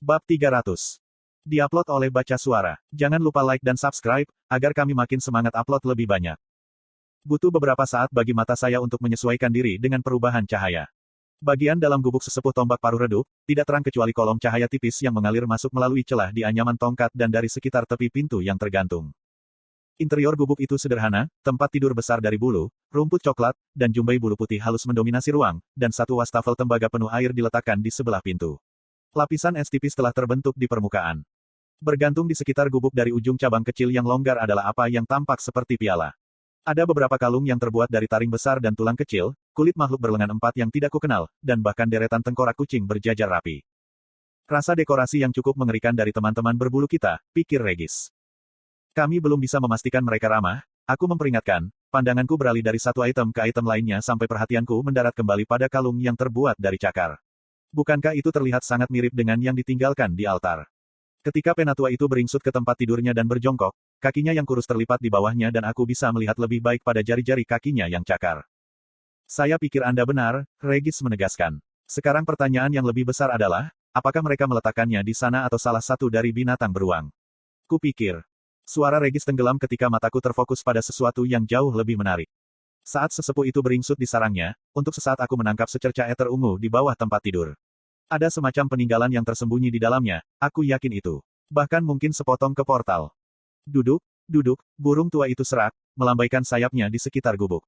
Bab 300. Diupload oleh Baca Suara. Jangan lupa like dan subscribe, agar kami makin semangat upload lebih banyak. Butuh beberapa saat bagi mata saya untuk menyesuaikan diri dengan perubahan cahaya. Bagian dalam gubuk sesepuh tombak paruh redup, tidak terang kecuali kolom cahaya tipis yang mengalir masuk melalui celah di anyaman tongkat dan dari sekitar tepi pintu yang tergantung. Interior gubuk itu sederhana, tempat tidur besar dari bulu, rumput coklat, dan jumbai bulu putih halus mendominasi ruang, dan satu wastafel tembaga penuh air diletakkan di sebelah pintu. Lapisan es tipis telah terbentuk di permukaan. Bergantung di sekitar gubuk dari ujung cabang kecil yang longgar adalah apa yang tampak seperti piala. Ada beberapa kalung yang terbuat dari taring besar dan tulang kecil, kulit makhluk berlengan empat yang tidak kukenal, dan bahkan deretan tengkorak kucing berjajar rapi. Rasa dekorasi yang cukup mengerikan dari teman-teman berbulu kita, pikir Regis. Kami belum bisa memastikan mereka ramah, aku memperingatkan, pandanganku beralih dari satu item ke item lainnya sampai perhatianku mendarat kembali pada kalung yang terbuat dari cakar. Bukankah itu terlihat sangat mirip dengan yang ditinggalkan di altar? Ketika penatua itu beringsut ke tempat tidurnya dan berjongkok, kakinya yang kurus terlipat di bawahnya dan aku bisa melihat lebih baik pada jari-jari kakinya yang cakar. Saya pikir Anda benar, Regis menegaskan. Sekarang pertanyaan yang lebih besar adalah, apakah mereka meletakkannya di sana atau salah satu dari binatang beruang? Kupikir. Suara Regis tenggelam ketika mataku terfokus pada sesuatu yang jauh lebih menarik. Saat sesepuh itu beringsut di sarangnya, untuk sesaat aku menangkap secercah eter ungu di bawah tempat tidur. Ada semacam peninggalan yang tersembunyi di dalamnya, aku yakin itu. Bahkan mungkin sepotong ke portal. Duduk, burung tua itu serak, melambaikan sayapnya di sekitar gubuk.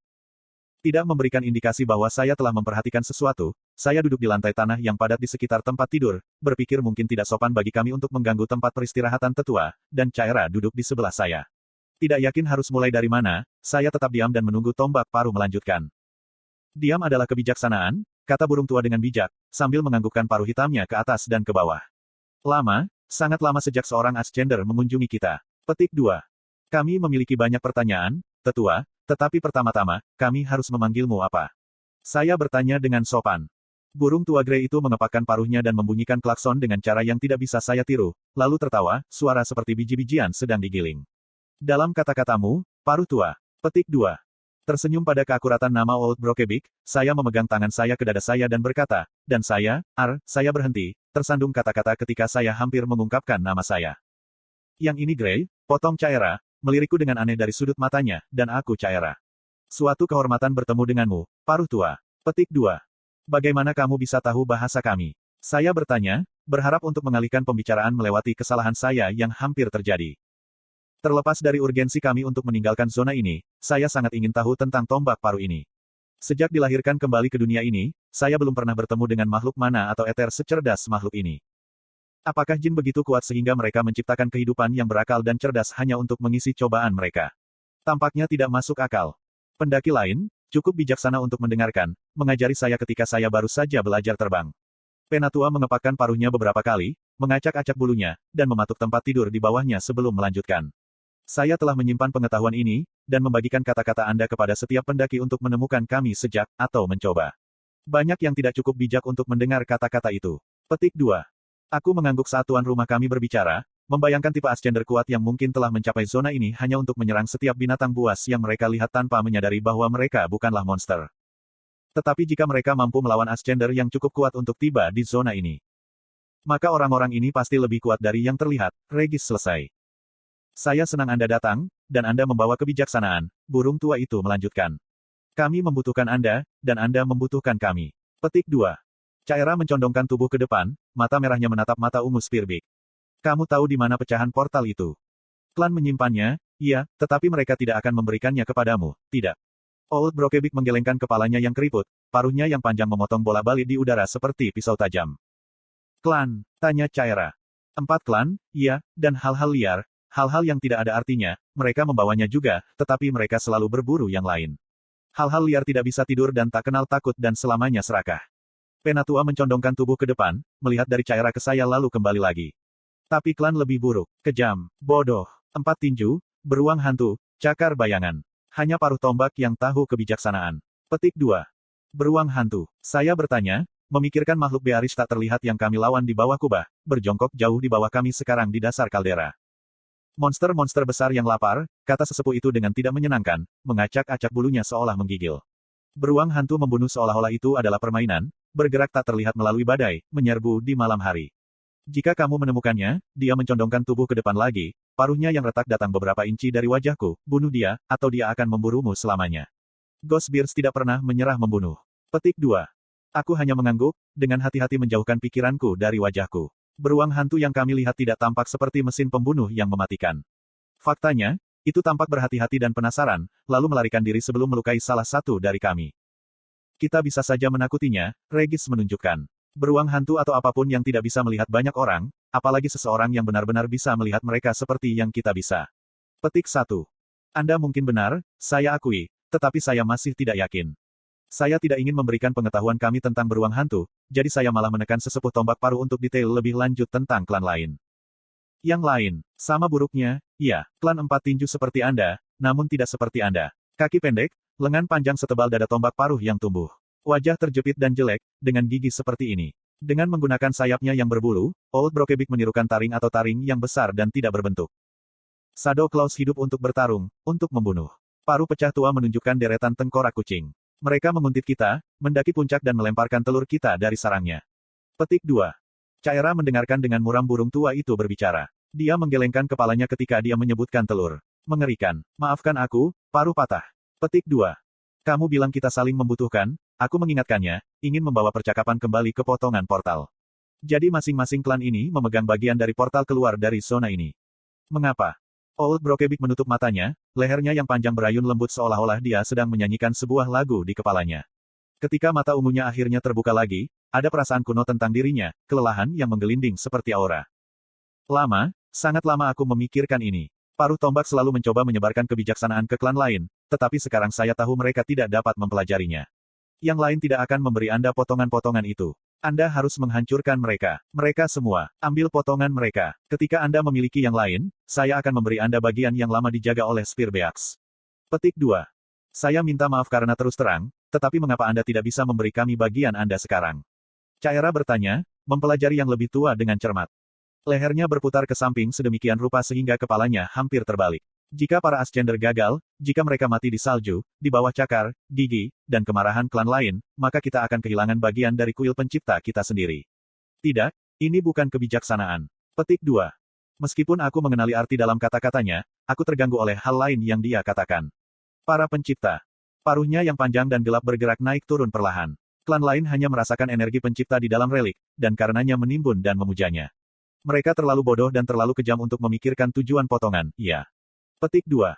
Tidak memberikan indikasi bahwa saya telah memperhatikan sesuatu, saya duduk di lantai tanah yang padat di sekitar tempat tidur, berpikir mungkin tidak sopan bagi kami untuk mengganggu tempat peristirahatan tetua, dan Caira duduk di sebelah saya. Tidak yakin harus mulai dari mana, saya tetap diam dan menunggu tombak paruh melanjutkan. Diam adalah kebijaksanaan, kata burung tua dengan bijak, sambil menganggukkan paruh hitamnya ke atas dan ke bawah. Lama, sangat lama sejak seorang Ascender mengunjungi kita. Petik 2. Kami memiliki banyak pertanyaan, tetua, tetapi pertama-tama, kami harus memanggilmu apa? Saya bertanya dengan sopan. Burung tua Grey itu mengepakkan paruhnya dan membunyikan klakson dengan cara yang tidak bisa saya tiru, lalu tertawa, suara seperti biji-bijian sedang digiling. Dalam kata-katamu, paruh tua. Petik 2. Tersenyum pada keakuratan nama Old Brokebick, saya memegang tangan saya ke dada saya dan berkata, dan saya saya berhenti, tersandung kata-kata ketika saya hampir mengungkapkan nama saya. Yang ini Grey, potong Caira, melirikku dengan aneh dari sudut matanya, dan aku Caira. Suatu kehormatan bertemu denganmu, paruh tua. Petik 2. Bagaimana kamu bisa tahu bahasa kami? Saya bertanya, berharap untuk mengalihkan pembicaraan melewati kesalahan saya yang hampir terjadi. Terlepas dari urgensi kami untuk meninggalkan zona ini, saya sangat ingin tahu tentang tombak paruh ini. Sejak dilahirkan kembali ke dunia ini, saya belum pernah bertemu dengan makhluk mana atau eter secerdas makhluk ini. Apakah jin begitu kuat sehingga mereka menciptakan kehidupan yang berakal dan cerdas hanya untuk mengisi cobaan mereka? Tampaknya tidak masuk akal. Pendaki lain, cukup bijaksana untuk mendengarkan, mengajari saya ketika saya baru saja belajar terbang. Penatua mengepakkan paruhnya beberapa kali, mengacak-acak bulunya, dan mematuk tempat tidur di bawahnya sebelum melanjutkan. Saya telah menyimpan pengetahuan ini, dan membagikan kata-kata Anda kepada setiap pendaki untuk menemukan kami sejak, atau mencoba. Banyak yang tidak cukup bijak untuk mendengar kata-kata itu. Petik 2. Aku mengangguk saat tuan rumah kami berbicara, membayangkan tipe Ascender kuat yang mungkin telah mencapai zona ini hanya untuk menyerang setiap binatang buas yang mereka lihat tanpa menyadari bahwa mereka bukanlah monster. Tetapi jika mereka mampu melawan Ascender yang cukup kuat untuk tiba di zona ini, maka orang-orang ini pasti lebih kuat dari yang terlihat. Regis selesai. Saya senang Anda datang, dan Anda membawa kebijaksanaan, burung tua itu melanjutkan. Kami membutuhkan Anda, dan Anda membutuhkan kami. Petik 2. Caira mencondongkan tubuh ke depan, mata merahnya menatap mata ungu Spearbeak. Kamu tahu di mana pecahan portal itu? Klan menyimpannya, iya, tetapi mereka tidak akan memberikannya kepadamu, tidak. Old Brokebick menggelengkan kepalanya yang keriput, paruhnya yang panjang memotong bola balik di udara seperti pisau tajam. Klan, tanya Caira. 4 klan, iya, dan hal-hal liar. Hal-hal yang tidak ada artinya, mereka membawanya juga, tetapi mereka selalu berburu yang lain. Hal-hal liar tidak bisa tidur dan tak kenal takut dan selamanya serakah. Penatua mencondongkan tubuh ke depan, melihat dari Caira ke saya lalu kembali lagi. Tapi klan lebih buruk, kejam, bodoh, 4 tinju, beruang hantu, cakar bayangan. Hanya paruh tombak yang tahu kebijaksanaan. Petik 2. Beruang hantu. Saya bertanya, memikirkan makhluk bearish tak terlihat yang kami lawan di bawah kubah, berjongkok jauh di bawah kami sekarang di dasar kaldera. Monster-monster besar yang lapar, kata sesepuh itu dengan tidak menyenangkan, mengacak-acak bulunya seolah menggigil. Beruang hantu membunuh seolah-olah itu adalah permainan, bergerak tak terlihat melalui badai, menyerbu di malam hari. Jika kamu menemukannya, dia mencondongkan tubuh ke depan lagi, paruhnya yang retak datang beberapa inci dari wajahku, bunuh dia, atau dia akan memburumu selamanya. Ghost Bears tidak pernah menyerah membunuh. Petik 2. Aku hanya mengangguk, dengan hati-hati menjauhkan pikiranku dari wajahku. Beruang hantu yang kami lihat tidak tampak seperti mesin pembunuh yang mematikan. Faktanya, itu tampak berhati-hati dan penasaran, lalu melarikan diri sebelum melukai salah satu dari kami. Kita bisa saja menakutinya, Regis menunjukkan. Beruang hantu atau apapun yang tidak bisa melihat banyak orang, apalagi seseorang yang benar-benar bisa melihat mereka seperti yang kita bisa. Petik 1. Anda mungkin benar, saya akui, tetapi saya masih tidak yakin. Saya tidak ingin memberikan pengetahuan kami tentang beruang hantu, jadi saya malah menekan sesepuh tombak paru untuk detail lebih lanjut tentang klan lain. Yang lain, sama buruknya, iya, klan empat tinju seperti Anda, namun tidak seperti Anda. Kaki pendek, lengan panjang setebal dada tombak paruh yang tumbuh. Wajah terjepit dan jelek, dengan gigi seperti ini. Dengan menggunakan sayapnya yang berbulu, Old Brokeback menirukan taring atau taring yang besar dan tidak berbentuk. Shadow Claws hidup untuk bertarung, untuk membunuh. Paruh pecah tua menunjukkan deretan tengkorak kucing. Mereka menguntit kita, mendaki puncak dan melemparkan telur kita dari sarangnya. Petik 2. Caira mendengarkan dengan muram burung tua itu berbicara. Dia menggelengkan kepalanya ketika dia menyebutkan telur. Mengerikan. Maafkan aku, paruh patah. Petik 2. Kamu bilang kita saling membutuhkan, aku mengingatkannya, ingin membawa percakapan kembali ke potongan portal. Jadi masing-masing klan ini memegang bagian dari portal keluar dari zona ini. Mengapa? Old Brokeback menutup matanya, lehernya yang panjang berayun lembut seolah-olah dia sedang menyanyikan sebuah lagu di kepalanya. Ketika mata ungunya akhirnya terbuka lagi, ada perasaan kuno tentang dirinya, kelelahan yang menggelinding seperti aura. Lama, sangat lama aku memikirkan ini. Paruh tombak selalu mencoba menyebarkan kebijaksanaan ke klan lain, tetapi sekarang saya tahu mereka tidak dapat mempelajarinya. Yang lain tidak akan memberi Anda potongan-potongan itu. Anda harus menghancurkan mereka. Mereka semua. Ambil potongan mereka. Ketika Anda memiliki yang lain, saya akan memberi Anda bagian yang lama dijaga oleh Spearbeaks. Petik 2. Saya minta maaf karena terus terang, tetapi mengapa Anda tidak bisa memberi kami bagian Anda sekarang? Caira bertanya, mempelajari yang lebih tua dengan cermat. Lehernya berputar ke samping sedemikian rupa sehingga kepalanya hampir terbalik. Jika para Ascender gagal, jika mereka mati di salju, di bawah cakar, gigi, dan kemarahan klan lain, maka kita akan kehilangan bagian dari kuil pencipta kita sendiri. Tidak, ini bukan kebijaksanaan. Petik 2. Meskipun aku mengenali arti dalam kata-katanya, aku terganggu oleh hal lain yang dia katakan. Para pencipta. Paruhnya yang panjang dan gelap bergerak naik turun perlahan. Klan lain hanya merasakan energi pencipta di dalam relik, dan karenanya menimbun dan memujanya. Mereka terlalu bodoh dan terlalu kejam untuk memikirkan tujuan potongan, iya. Petik 2.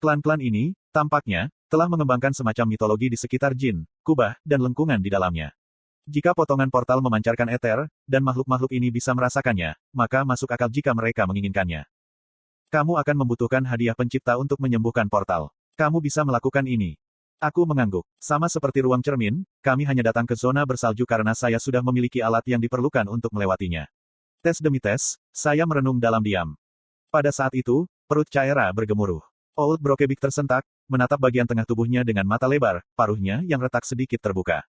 Klan-klan ini, tampaknya, telah mengembangkan semacam mitologi di sekitar jin, kubah, dan lengkungan di dalamnya. Jika potongan portal memancarkan eter, dan makhluk-makhluk ini bisa merasakannya, maka masuk akal jika mereka menginginkannya. Kamu akan membutuhkan hadiah pencipta untuk menyembuhkan portal. Kamu bisa melakukan ini. Aku mengangguk. Sama seperti ruang cermin, kami hanya datang ke zona bersalju karena saya sudah memiliki alat yang diperlukan untuk melewatinya. Tes demi tes, saya merenung dalam diam. Pada saat itu, perut Caira bergemuruh. Old Brokeback tersentak, menatap bagian tengah tubuhnya dengan mata lebar, paruhnya yang retak sedikit terbuka.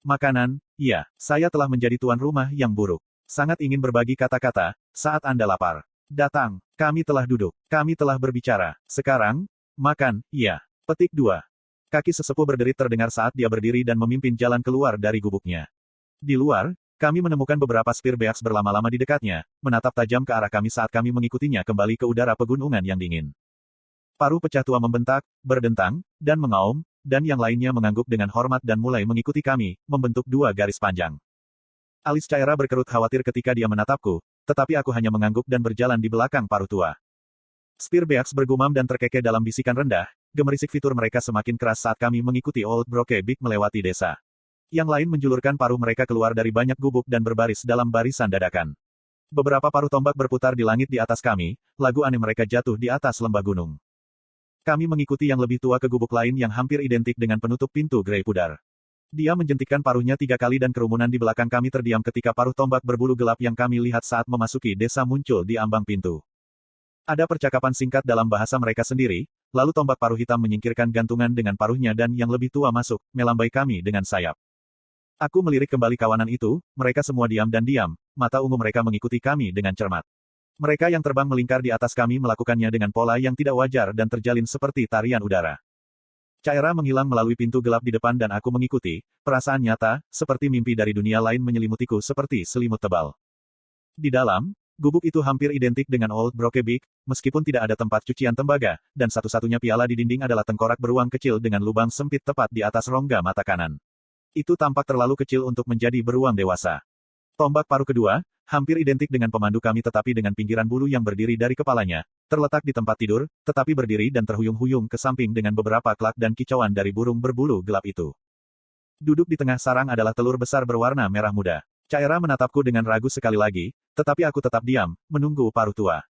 Makanan, iya, saya telah menjadi tuan rumah yang buruk. Sangat ingin berbagi kata-kata, saat Anda lapar. Datang, kami telah duduk, kami telah berbicara. Sekarang, makan, iya. Petik 2. Kaki sesepuh berderit terdengar saat dia berdiri dan memimpin jalan keluar dari gubuknya. Di luar, kami menemukan beberapa Spearbeaks berlama-lama di dekatnya, menatap tajam ke arah kami saat kami mengikutinya kembali ke udara pegunungan yang dingin. Paruh pecah tua membentak, berdentang, dan mengaum, dan yang lainnya mengangguk dengan hormat dan mulai mengikuti kami, membentuk dua garis panjang. Alis Caira berkerut khawatir ketika dia menatapku, tetapi aku hanya mengangguk dan berjalan di belakang paruh tua. Spearbeaks bergumam dan terkekeh dalam bisikan rendah, gemerisik fitur mereka semakin keras saat kami mengikuti Old Brokeback melewati desa. Yang lain menjulurkan paruh mereka keluar dari banyak gubuk dan berbaris dalam barisan dadakan. Beberapa paruh tombak berputar di langit di atas kami, lagu aneh mereka jatuh di atas lembah gunung. Kami mengikuti yang lebih tua ke gubuk lain yang hampir identik dengan penutup pintu Grey Pudar. Dia menjentikkan paruhnya 3 kali dan kerumunan di belakang kami terdiam ketika paruh tombak berbulu gelap yang kami lihat saat memasuki desa muncul di ambang pintu. Ada percakapan singkat dalam bahasa mereka sendiri, lalu tombak paruh hitam menyingkirkan gantungan dengan paruhnya dan yang lebih tua masuk, melambai kami dengan sayap. Aku melirik kembali kawanan itu, mereka semua diam dan diam, mata ungu mereka mengikuti kami dengan cermat. Mereka yang terbang melingkar di atas kami melakukannya dengan pola yang tidak wajar dan terjalin seperti tarian udara. Caira menghilang melalui pintu gelap di depan dan aku mengikuti, perasaan nyata, seperti mimpi dari dunia lain menyelimutiku seperti selimut tebal. Di dalam, gubuk itu hampir identik dengan Old Brokeback, meskipun tidak ada tempat cucian tembaga, dan satu-satunya piala di dinding adalah tengkorak beruang kecil dengan lubang sempit tepat di atas rongga mata kanan. Itu tampak terlalu kecil untuk menjadi beruang dewasa. Tombak paruh kedua, hampir identik dengan pemandu kami tetapi dengan pinggiran bulu yang berdiri dari kepalanya, terletak di tempat tidur, tetapi berdiri dan terhuyung-huyung ke samping dengan beberapa klak dan kicauan dari burung berbulu gelap itu. Duduk di tengah sarang adalah telur besar berwarna merah muda. Caira menatapku dengan ragu sekali lagi, tetapi aku tetap diam, menunggu paruh tua.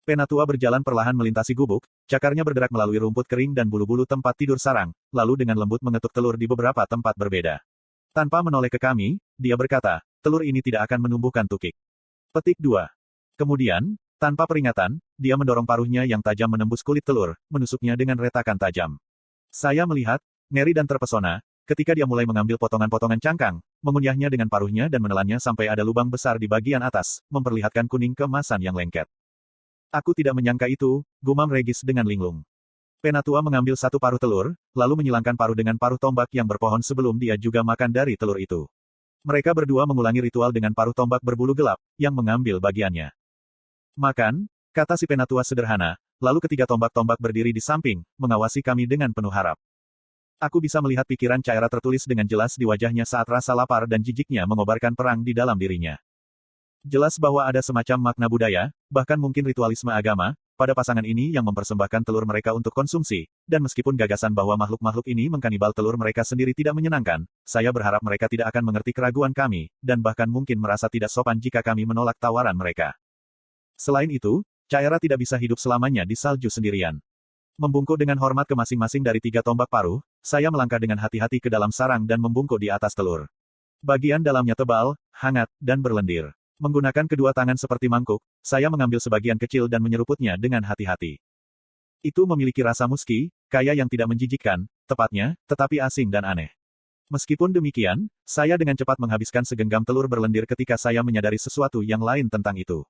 Penatua berjalan perlahan melintasi gubuk, cakarnya bergerak melalui rumput kering dan bulu-bulu tempat tidur sarang, lalu dengan lembut mengetuk telur di beberapa tempat berbeda. Tanpa menoleh ke kami, dia berkata, telur ini tidak akan menumbuhkan tukik. Petik 2. Kemudian, tanpa peringatan, dia mendorong paruhnya yang tajam menembus kulit telur, menusuknya dengan retakan tajam. Saya melihat, ngeri dan terpesona, ketika dia mulai mengambil potongan-potongan cangkang, mengunyahnya dengan paruhnya dan menelannya sampai ada lubang besar di bagian atas, memperlihatkan kuning keemasan yang lengket. Aku tidak menyangka itu, gumam Regis dengan linglung. Penatua mengambil satu paruh telur, lalu menyilangkan paruh dengan paruh tombak yang berpohon sebelum dia juga makan dari telur itu. Mereka berdua mengulangi ritual dengan paruh tombak berbulu gelap, yang mengambil bagiannya. Makan, kata si penatua sederhana, lalu ketiga tombak-tombak berdiri di samping, mengawasi kami dengan penuh harap. Aku bisa melihat pikiran Caira tertulis dengan jelas di wajahnya saat rasa lapar dan jijiknya mengobarkan perang di dalam dirinya. Jelas bahwa ada semacam makna budaya, bahkan mungkin ritualisme agama, pada pasangan ini yang mempersembahkan telur mereka untuk konsumsi, dan meskipun gagasan bahwa makhluk-makhluk ini mengkanibal telur mereka sendiri tidak menyenangkan, saya berharap mereka tidak akan mengerti keraguan kami, dan bahkan mungkin merasa tidak sopan jika kami menolak tawaran mereka. Selain itu, Caira tidak bisa hidup selamanya di salju sendirian. Membungkuk dengan hormat ke masing-masing dari tiga tombak paruh, saya melangkah dengan hati-hati ke dalam sarang dan membungkuk di atas telur. Bagian dalamnya tebal, hangat, dan berlendir. Menggunakan kedua tangan seperti mangkuk, saya mengambil sebagian kecil dan menyeruputnya dengan hati-hati. Itu memiliki rasa musky, kaya yang tidak menjijikkan, tepatnya, tetapi asing dan aneh. Meskipun demikian, saya dengan cepat menghabiskan segenggam telur berlendir ketika saya menyadari sesuatu yang lain tentang itu.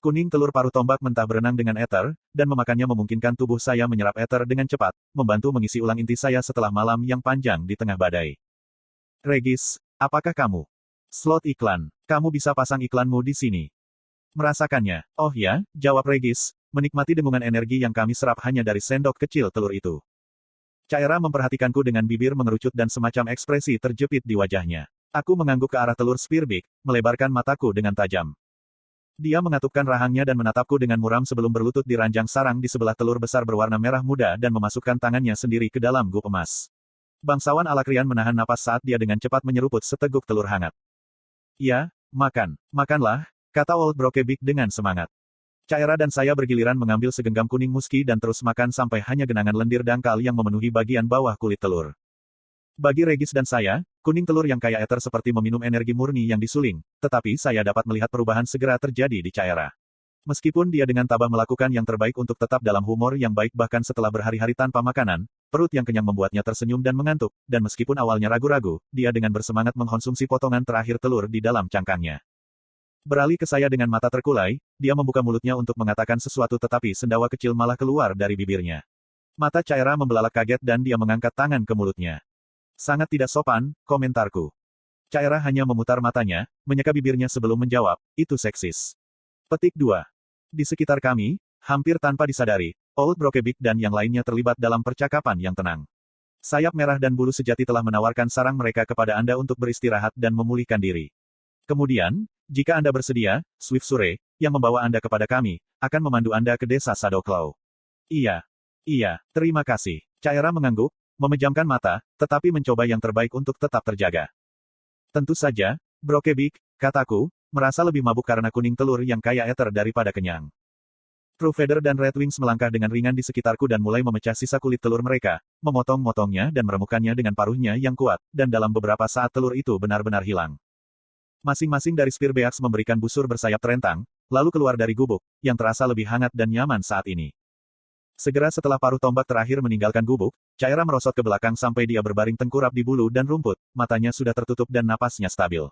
Kuning telur paruh tombak mentah berenang dengan ether, dan memakannya memungkinkan tubuh saya menyerap ether dengan cepat, membantu mengisi ulang inti saya setelah malam yang panjang di tengah badai. Regis, apakah kamu? Slot iklan. Kamu bisa pasang iklanmu di sini. Merasakannya. Oh ya, jawab Regis, menikmati dengungan energi yang kami serap hanya dari sendok kecil telur itu. Caira memperhatikanku dengan bibir mengerucut dan semacam ekspresi terjepit di wajahnya. Aku mengangguk ke arah telur Spearbeak, melebarkan mataku dengan tajam. Dia mengatupkan rahangnya dan menatapku dengan muram sebelum berlutut di ranjang sarang di sebelah telur besar berwarna merah muda dan memasukkan tangannya sendiri ke dalam gup emas. Bangsawan Alakrian menahan napas saat dia dengan cepat menyeruput seteguk telur hangat. Ya, makan. Makanlah, kata Old Brokeback dengan semangat. Caira dan saya bergiliran mengambil segenggam kuning musky dan terus makan sampai hanya genangan lendir dangkal yang memenuhi bagian bawah kulit telur. Bagi Regis dan saya, kuning telur yang kaya ether seperti meminum energi murni yang disuling, tetapi saya dapat melihat perubahan segera terjadi di Caira. Meskipun dia dengan tabah melakukan yang terbaik untuk tetap dalam humor yang baik bahkan setelah berhari-hari tanpa makanan, perut yang kenyang membuatnya tersenyum dan mengantuk, dan meskipun awalnya ragu-ragu, dia dengan bersemangat mengkonsumsi potongan terakhir telur di dalam cangkangnya. Beralih ke saya dengan mata terkulai, dia membuka mulutnya untuk mengatakan sesuatu tetapi sendawa kecil malah keluar dari bibirnya. Mata Caira membelalak kaget dan dia mengangkat tangan ke mulutnya. Sangat tidak sopan, komentarku. Caira hanya memutar matanya, menyeka bibirnya sebelum menjawab, itu seksis. Petik 2. Di sekitar kami, hampir tanpa disadari, Old Brokeback dan yang lainnya terlibat dalam percakapan yang tenang. Sayap merah dan bulu sejati telah menawarkan sarang mereka kepada Anda untuk beristirahat dan memulihkan diri. Kemudian, jika Anda bersedia, Swift Sure, yang membawa Anda kepada kami, akan memandu Anda ke desa Shadowclaw. Iya. Iya, terima kasih. Caira mengangguk, memejamkan mata, tetapi mencoba yang terbaik untuk tetap terjaga. Tentu saja, Brokeback, kataku, merasa lebih mabuk karena kuning telur yang kaya ether daripada kenyang. True Feather dan Red Wings melangkah dengan ringan di sekitarku dan mulai memecah sisa kulit telur mereka, memotong-motongnya dan meremukannya dengan paruhnya yang kuat, dan dalam beberapa saat telur itu benar-benar hilang. Masing-masing dari Spearbeaks memberikan busur bersayap terentang, lalu keluar dari gubuk, yang terasa lebih hangat dan nyaman saat ini. Segera setelah paruh tombak terakhir meninggalkan gubuk, Caira merosot ke belakang sampai dia berbaring tengkurap di bulu dan rumput, matanya sudah tertutup dan napasnya stabil.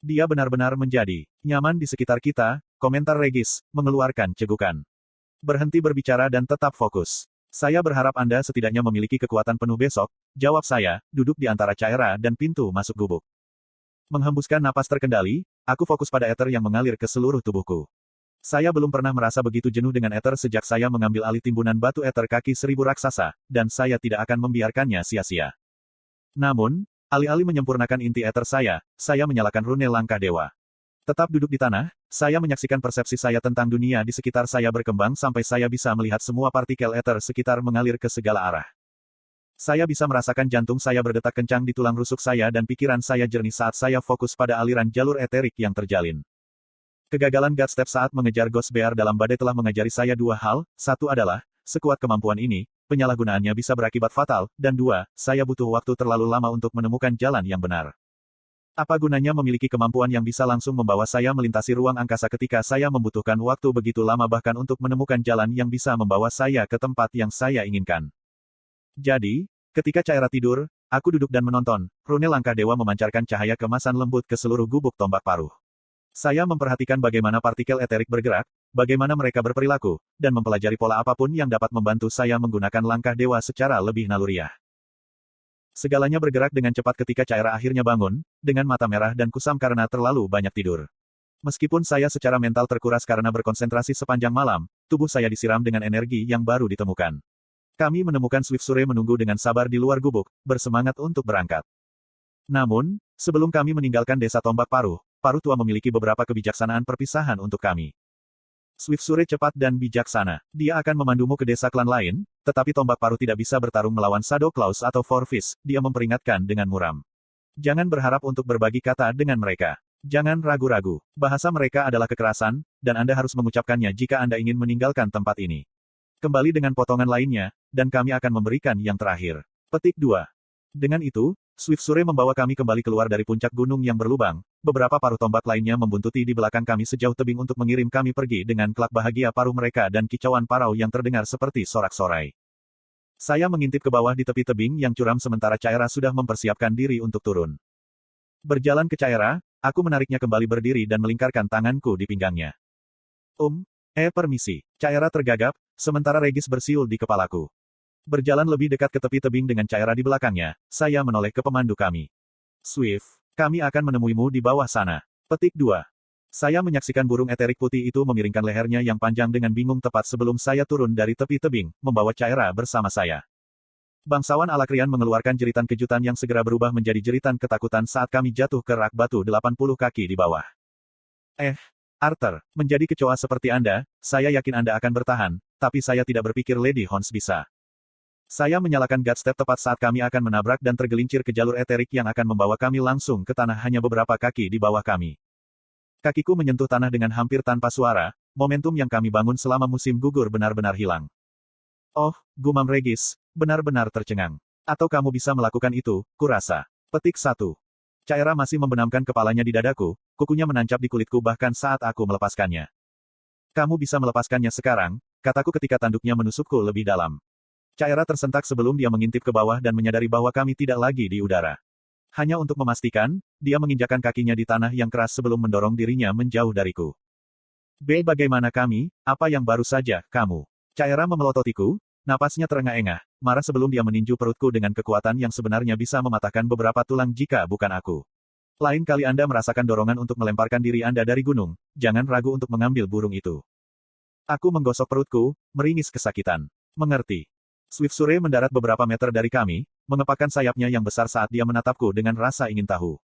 Dia benar-benar menjadi nyaman di sekitar kita, komentar Regis, mengeluarkan cegukan. Berhenti berbicara dan tetap fokus. Saya berharap Anda setidaknya memiliki kekuatan penuh besok, jawab saya, duduk di antara Caira dan pintu masuk gubuk. Menghembuskan napas terkendali, aku fokus pada ether yang mengalir ke seluruh tubuhku. Saya belum pernah merasa begitu jenuh dengan ether sejak saya mengambil alih timbunan batu ether kaki 1000 raksasa, dan saya tidak akan membiarkannya sia-sia. Namun, alih-alih menyempurnakan inti ether saya menyalakan rune langkah dewa. Tetap duduk di tanah, saya menyaksikan persepsi saya tentang dunia di sekitar saya berkembang sampai saya bisa melihat semua partikel ether sekitar mengalir ke segala arah. Saya bisa merasakan jantung saya berdetak kencang di tulang rusuk saya dan pikiran saya jernih saat saya fokus pada aliran jalur eterik yang terjalin. Kegagalan God Step saat mengejar Ghost Bear dalam badai telah mengajari saya dua hal, satu adalah, sekuat kemampuan ini, penyalahgunaannya bisa berakibat fatal, dan dua, saya butuh waktu terlalu lama untuk menemukan jalan yang benar. Apa gunanya memiliki kemampuan yang bisa langsung membawa saya melintasi ruang angkasa ketika saya membutuhkan waktu begitu lama bahkan untuk menemukan jalan yang bisa membawa saya ke tempat yang saya inginkan. Jadi, ketika Caira tidur, aku duduk dan menonton, rune langkah dewa memancarkan cahaya kemasan lembut ke seluruh gubuk tombak paruh. Saya memperhatikan bagaimana partikel eterik bergerak, bagaimana mereka berperilaku, dan mempelajari pola apapun yang dapat membantu saya menggunakan langkah dewa secara lebih naluriah. Segalanya bergerak dengan cepat ketika Caira akhirnya bangun, dengan mata merah dan kusam karena terlalu banyak tidur. Meskipun saya secara mental terkuras karena berkonsentrasi sepanjang malam, tubuh saya disiram dengan energi yang baru ditemukan. Kami menemukan Swift Sure menunggu dengan sabar di luar gubuk, bersemangat untuk berangkat. Namun, sebelum kami meninggalkan desa tombak paruh, paruh tua memiliki beberapa kebijaksanaan perpisahan untuk kami. Swift Sure cepat dan bijaksana. Dia akan memandumu ke desa klan lain, tetapi tombak paruh tidak bisa bertarung melawan Shadow Claws atau Four Fists, dia memperingatkan dengan muram. Jangan berharap untuk berbagi kata dengan mereka. Jangan ragu-ragu. Bahasa mereka adalah kekerasan, dan Anda harus mengucapkannya jika Anda ingin meninggalkan tempat ini. Kembali dengan potongan lainnya, dan kami akan memberikan yang terakhir. Petik 2. Dengan itu, Swift Sure membawa kami kembali keluar dari puncak gunung yang berlubang. Beberapa paruh tombak lainnya membuntuti di belakang kami sejauh tebing untuk mengirim kami pergi dengan kelak bahagia paruh mereka dan kicauan parau yang terdengar seperti sorak-sorai. Saya mengintip ke bawah di tepi tebing yang curam sementara Caira sudah mempersiapkan diri untuk turun. Berjalan ke Caira, aku menariknya kembali berdiri dan melingkarkan tanganku di pinggangnya. Permisi. Caira tergagap, sementara Regis bersiul di kepalaku. Berjalan lebih dekat ke tepi tebing dengan Caira di belakangnya, saya menoleh ke pemandu kami. Swift, kami akan menemuimu di bawah sana. Petik 2. Saya menyaksikan burung eterik putih itu memiringkan lehernya yang panjang dengan bingung tepat sebelum saya turun dari tepi tebing, membawa Caira bersama saya. Bangsawan Alakrian mengeluarkan jeritan kejutan yang segera berubah menjadi jeritan ketakutan saat kami jatuh ke rak batu 80 kaki di bawah. Arthur, menjadi kecoa seperti Anda, saya yakin Anda akan bertahan, tapi saya tidak berpikir Lady Hons bisa. Saya menyalakan God Step tepat saat kami akan menabrak dan tergelincir ke jalur eterik yang akan membawa kami langsung ke tanah hanya beberapa kaki di bawah kami. Kakiku menyentuh tanah dengan hampir tanpa suara, momentum yang kami bangun selama musim gugur benar-benar hilang. Oh, gumam Regis, benar-benar tercengang. Atau kamu bisa melakukan itu, kurasa. Petik 1. Caira masih membenamkan kepalanya di dadaku, kukunya menancap di kulitku bahkan saat aku melepaskannya. Kamu bisa melepaskannya sekarang, kataku ketika tanduknya menusukku lebih dalam. Caira tersentak sebelum dia mengintip ke bawah dan menyadari bahwa kami tidak lagi di udara. Hanya untuk memastikan, dia menginjakkan kakinya di tanah yang keras sebelum mendorong dirinya menjauh dariku. Bagaimana kami, apa yang baru saja, kamu? Caira memelototiku, napasnya terengah-engah, marah sebelum dia meninju perutku dengan kekuatan yang sebenarnya bisa mematahkan beberapa tulang jika bukan aku. Lain kali Anda merasakan dorongan untuk melemparkan diri Anda dari gunung, jangan ragu untuk mengambil burung itu. Aku menggosok perutku, meringis kesakitan. Mengerti. Swift Sure mendarat beberapa meter dari kami, mengepakkan sayapnya yang besar saat dia menatapku dengan rasa ingin tahu.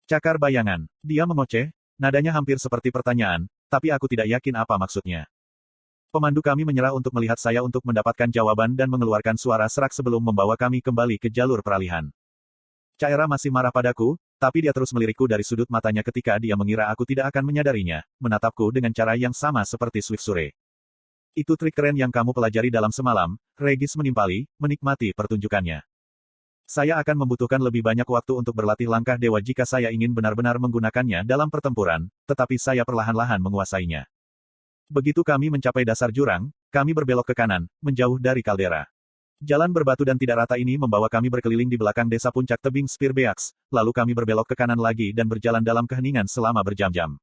Cakar bayangan. Dia mengoceh, nadanya hampir seperti pertanyaan, tapi aku tidak yakin apa maksudnya. Pemandu kami menyerah untuk melihat saya untuk mendapatkan jawaban dan mengeluarkan suara serak sebelum membawa kami kembali ke jalur peralihan. Caira masih marah padaku, tapi dia terus melirikku dari sudut matanya ketika dia mengira aku tidak akan menyadarinya, menatapku dengan cara yang sama seperti Swift Sure. Itu trik keren yang kamu pelajari dalam semalam, Regis menimpali, menikmati pertunjukannya. Saya akan membutuhkan lebih banyak waktu untuk berlatih langkah dewa jika saya ingin benar-benar menggunakannya dalam pertempuran, tetapi saya perlahan-lahan menguasainya. Begitu kami mencapai dasar jurang, kami berbelok ke kanan, menjauh dari kaldera. Jalan berbatu dan tidak rata ini membawa kami berkeliling di belakang desa puncak tebing Spearbeaks, lalu kami berbelok ke kanan lagi dan berjalan dalam keheningan selama berjam-jam.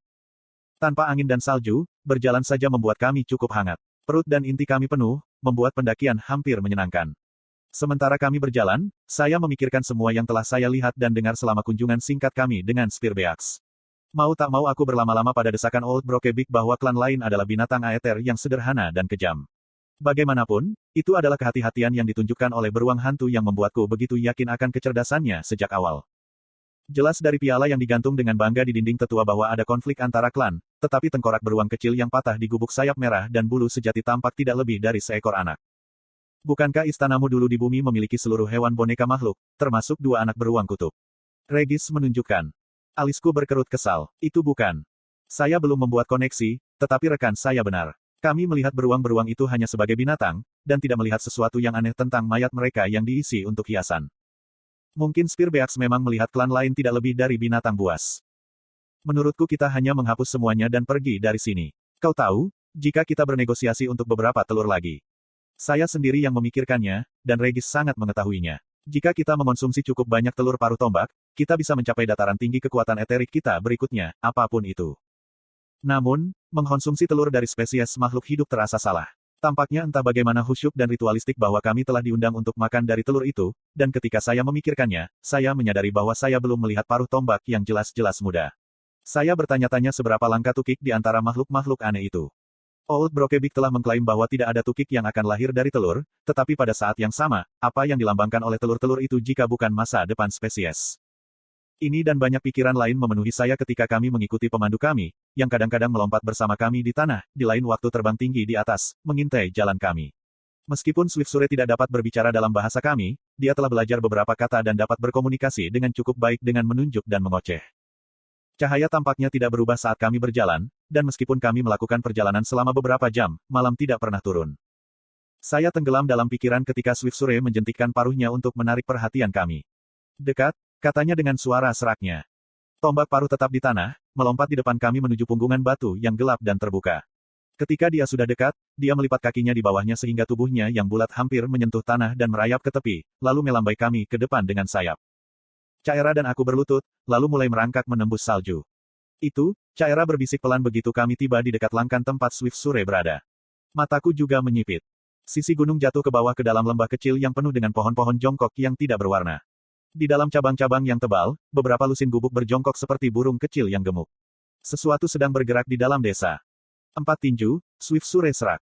Tanpa angin dan salju, berjalan saja membuat kami cukup hangat. Perut dan inti kami penuh, membuat pendakian hampir menyenangkan. Sementara kami berjalan, saya memikirkan semua yang telah saya lihat dan dengar selama kunjungan singkat kami dengan Spearbeaks. Mau tak mau aku berlama-lama pada desakan Old Brokeback bahwa klan lain adalah binatang aether yang sederhana dan kejam. Bagaimanapun, itu adalah kehati-hatian yang ditunjukkan oleh beruang hantu yang membuatku begitu yakin akan kecerdasannya sejak awal. Jelas dari piala yang digantung dengan bangga di dinding tetua bahwa ada konflik antara klan, tetapi tengkorak beruang kecil yang patah di gubuk sayap merah dan bulu sejati tampak tidak lebih dari seekor anak. Bukankah istanamu dulu di bumi memiliki seluruh hewan boneka makhluk, termasuk 2 anak beruang kutub? Regis menunjukkan. Alisku berkerut kesal. Itu bukan. Saya belum membuat koneksi, tetapi rekan saya benar. Kami melihat beruang-beruang itu hanya sebagai binatang, dan tidak melihat sesuatu yang aneh tentang mayat mereka yang diisi untuk hiasan. Mungkin Spearbeaks memang melihat klan lain tidak lebih dari binatang buas. Menurutku kita hanya menghapus semuanya dan pergi dari sini. Kau tahu, jika kita bernegosiasi untuk beberapa telur lagi. Saya sendiri yang memikirkannya, dan Regis sangat mengetahuinya. Jika kita mengonsumsi cukup banyak telur paruh tombak, kita bisa mencapai dataran tinggi kekuatan eterik kita berikutnya, apapun itu. Namun, mengkonsumsi telur dari spesies makhluk hidup terasa salah. Tampaknya entah bagaimana khusyuk dan ritualistik bahwa kami telah diundang untuk makan dari telur itu, dan ketika saya memikirkannya, saya menyadari bahwa saya belum melihat paruh tombak yang jelas-jelas muda. Saya bertanya-tanya seberapa langka tukik di antara makhluk-makhluk aneh itu. Old Brokeback telah mengklaim bahwa tidak ada tukik yang akan lahir dari telur, tetapi pada saat yang sama, apa yang dilambangkan oleh telur-telur itu jika bukan masa depan spesies? Ini dan banyak pikiran lain memenuhi saya ketika kami mengikuti pemandu kami, yang kadang-kadang melompat bersama kami di tanah, di lain waktu terbang tinggi di atas, mengintai jalan kami. Meskipun Swiftsure tidak dapat berbicara dalam bahasa kami, dia telah belajar beberapa kata dan dapat berkomunikasi dengan cukup baik dengan menunjuk dan mengoceh. Cahaya tampaknya tidak berubah saat kami berjalan, dan meskipun kami melakukan perjalanan selama beberapa jam, malam tidak pernah turun. Saya tenggelam dalam pikiran ketika Swiftsure menjentikkan paruhnya untuk menarik perhatian kami. Dekat, katanya dengan suara seraknya. Tombak paruh tetap di tanah, melompat di depan kami menuju punggungan batu yang gelap dan terbuka. Ketika dia sudah dekat, dia melipat kakinya di bawahnya sehingga tubuhnya yang bulat hampir menyentuh tanah dan merayap ke tepi, lalu melambai kami ke depan dengan sayap. Caira dan aku berlutut, lalu mulai merangkak menembus salju. Itu, Caira berbisik pelan begitu kami tiba di dekat langkan tempat Swiftsure berada. Mataku juga menyipit. Sisi gunung jatuh ke bawah ke dalam lembah kecil yang penuh dengan pohon-pohon jongkok yang tidak berwarna. Di dalam cabang-cabang yang tebal, beberapa lusin gubuk berjongkok seperti burung kecil yang gemuk. Sesuatu sedang bergerak di dalam desa. 4 tinju, Swiftsure serak.